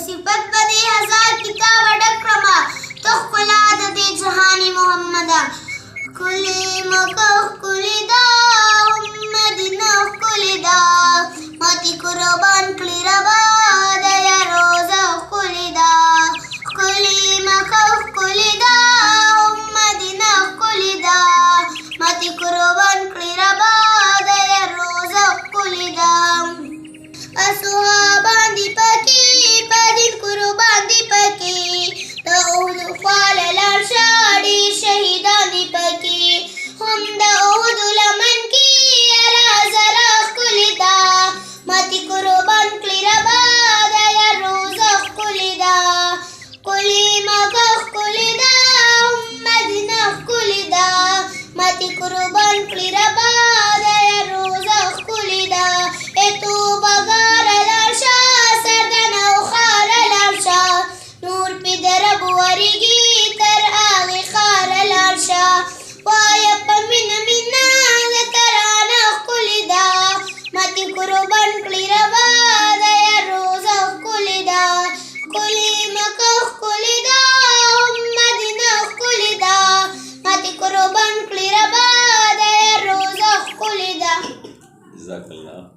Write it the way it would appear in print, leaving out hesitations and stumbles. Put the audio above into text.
صفت بدی ہزار کتاب ڈکرما تو خلاد دے جہانی محمدہ کلی مکہ کلی دا مدینہ کلی دا ماتی قربان کلی ربا دیا روزہ کلی دا کلی مکہ کلی دا مدینہ کلی دا ماتی قربان کلی ربا دیا روزہ کلی دا أصحابان دي بكي بدين قربان دي بكي داود فعل الأرشادي شهيدان دي بكي هم داود لمن كي على زراخ كل دا ماتي قربان كل ربا دا يا روزخ كل دا كل مكخ كل دا هم مدينة كل دا ماتي قربان كل ربا دا يا روزخ كل دا اتو بغار الارشا سردنا وخار الارشا نور بدرب ورقي تر آغي خار الارشا وايب منا ذكرانا كل دا ماتي قربان كل ربا دا يا روزا كل دا كل مكخ كل دا مدينة كل دا ماتي قربان كل ربا دا يا روزا كل دا جزاك الله.